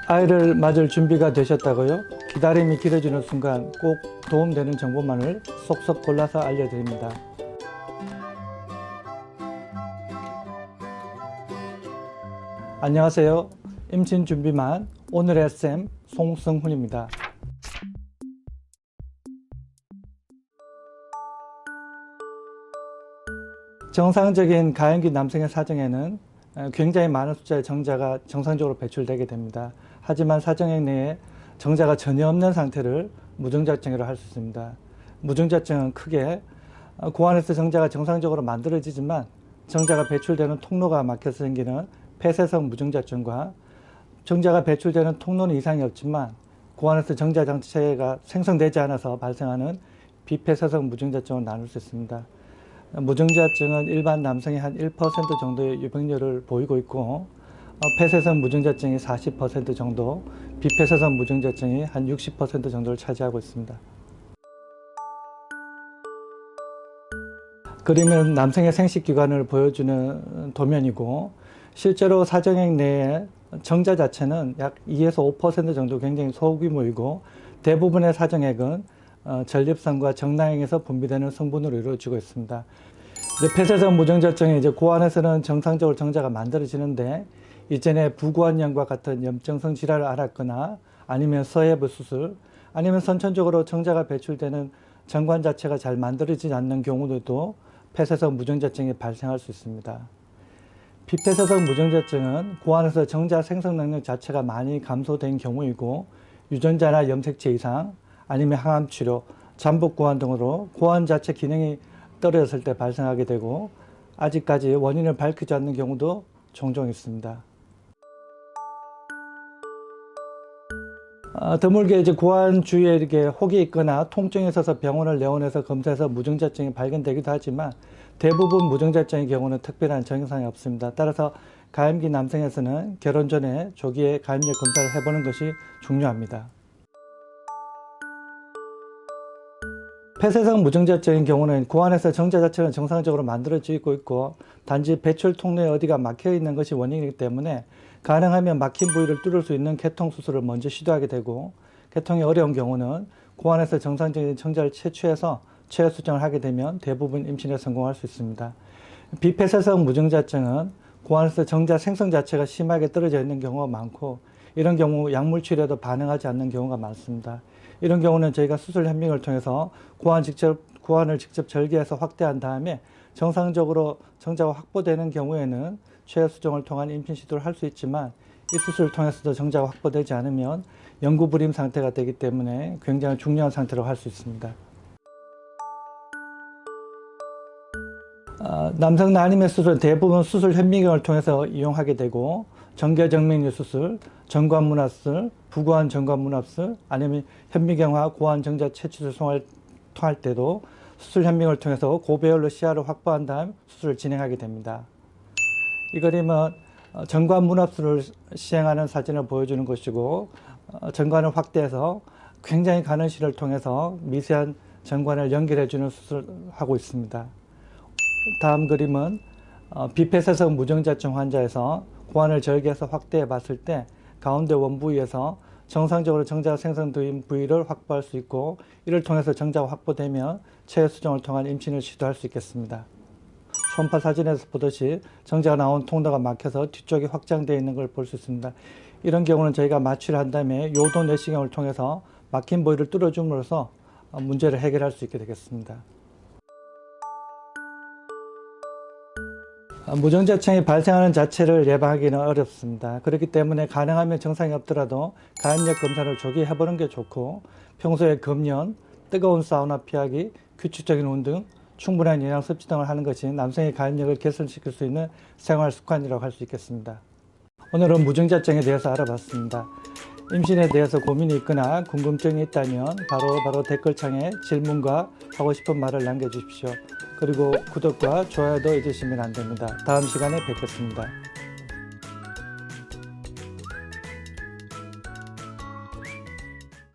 아이를 맞을 준비가 되셨다고요? 기다림이 길어지는 순간 꼭 도움되는 정보만을 쏙쏙 골라서 알려드립니다. 안녕하세요. 임신 준비만 오늘의 쌤 송승훈입니다. 정상적인 가임기 남성의 사정에는 굉장히 많은 숫자의 정자가 정상적으로 배출되게 됩니다. 하지만 사정액 내에 정자가 전혀 없는 상태를 무정자증이라고 할 수 있습니다. 무정자증은 크게 고안에서 정자가 정상적으로 만들어지지만 정자가 배출되는 통로가 막혀서 생기는 폐쇄성 무정자증과 정자가 배출되는 통로는 이상이 없지만 고안에서 정자 자체가 생성되지 않아서 발생하는 비폐쇄성 무정자증을 나눌 수 있습니다. 무정자증은 일반 남성의 한 1% 정도의 유병률을 보이고 있고 폐쇄성 무정자증이 40% 정도, 비폐쇄성 무정자증이 한 60% 정도를 차지하고 있습니다. 그림은 남성의 생식기관을 보여주는 도면이고 실제로 사정액 내에 정자 자체는 약 2에서 5% 정도 굉장히 소규모이고 대부분의 사정액은 전립선과 정낭에서 분비되는 성분으로 이루어지고 있습니다. 폐쇄성 무정자증이 고안에서는 정상적으로 정자가 만들어지는데 이전에 부고안염과 같은 염증성 질환을 앓았거나 아니면 서해부 수술 아니면 선천적으로 정자가 배출되는 정관 자체가 잘 만들어지지 않는 경우도 폐쇄성 무정자증이 발생할 수 있습니다. 비폐쇄성 무정자증은 고안에서 정자 생성 능력 자체가 많이 감소된 경우이고 유전자나 염색체 이상 아니면 항암치료, 잠복고안 등으로 고안 자체 기능이 떨어졌을 때 발생하게 되고 아직까지 원인을 밝히지 않는 경우도 종종 있습니다. 드물게 고안 주위에 이렇게 혹이 있거나 통증이 있어서 병원을 내원해서 검사해서 무정자증이 발견되기도 하지만 대부분 무정자증의 경우는 특별한 증상이 없습니다. 따라서 가임기 남성에서는 결혼 전에 조기에 가임력 검사를 해보는 것이 중요합니다. 폐쇄성 무정자증인 경우는 고안에서 정자 자체는 정상적으로 만들어지고 있고 단지 배출 통로에 어디가 막혀 있는 것이 원인이기 때문에 가능하면 막힌 부위를 뚫을 수 있는 개통 수술을 먼저 시도하게 되고 개통이 어려운 경우는 고안에서 정상적인 정자를 채취해서 체외 수정을 하게 되면 대부분 임신에 성공할 수 있습니다. 비폐쇄성 무정자증은 고안에서 정자 생성 자체가 심하게 떨어져 있는 경우가 많고 이런 경우 약물 치료에도 반응하지 않는 경우가 많습니다. 이런 경우는 저희가 수술 현미경을 통해서 고안을 직접 절개해서 확대한 다음에 정상적으로 정자가 확보되는 경우에는 체외 수정을 통한 임신 시도를 할 수 있지만 이 수술을 통해서도 정자가 확보되지 않으면 영구불임 상태가 되기 때문에 굉장히 중요한 상태로 할 수 있습니다. 남성 난임의 수술은 대부분 수술 현미경을 통해서 이용하게 되고 정교정맥류 수술, 정관문합술, 부고안 정관문합술 아니면 현미경화 고안 정자 채취 수술을 통할 때도 수술 현미경을 통해서 고배열로 시야를 확보한 다음 수술을 진행하게 됩니다. 이 그림은 정관문합술을 시행하는 사진을 보여주는 것이고 정관을 확대해서 굉장히 가는 실을 통해서 미세한 정관을 연결해주는 수술을 하고 있습니다. 다음 그림은 비폐쇄성 무정자증 환자에서 고안을 절개해서 확대해 봤을 때 가운데 원부위에서 정상적으로 정자가 생성된 부위를 확보할 수 있고 이를 통해서 정자가 확보되면 체외 수정을 통한 임신을 시도할 수 있겠습니다. 초음파 사진에서 보듯이 정자가 나온 통로가 막혀서 뒤쪽이 확장되어 있는 걸 볼 수 있습니다. 이런 경우는 저희가 마취를 한 다음에 요도 내시경을 통해서 막힌 부위를 뚫어줌으로써 문제를 해결할 수 있게 되겠습니다. 무정자증이 발생하는 자체를 예방하기는 어렵습니다. 그렇기 때문에 가능하면 증상이 없더라도 가임력 검사를 조기에 해보는 게 좋고 평소에 금연, 뜨거운 사우나 피하기, 규칙적인 운동, 충분한 영양 섭취 등을 하는 것이 남성의 가임력을 개선시킬 수 있는 생활 습관이라고 할 수 있겠습니다. 오늘은 무정자증에 대해서 알아봤습니다. 임신에 대해서 고민이 있거나 궁금증이 있다면 바로 댓글창에 질문과 하고 싶은 말을 남겨주십시오. 그리고 구독과 좋아요도 잊으시면 안 됩니다. 다음 시간에 뵙겠습니다.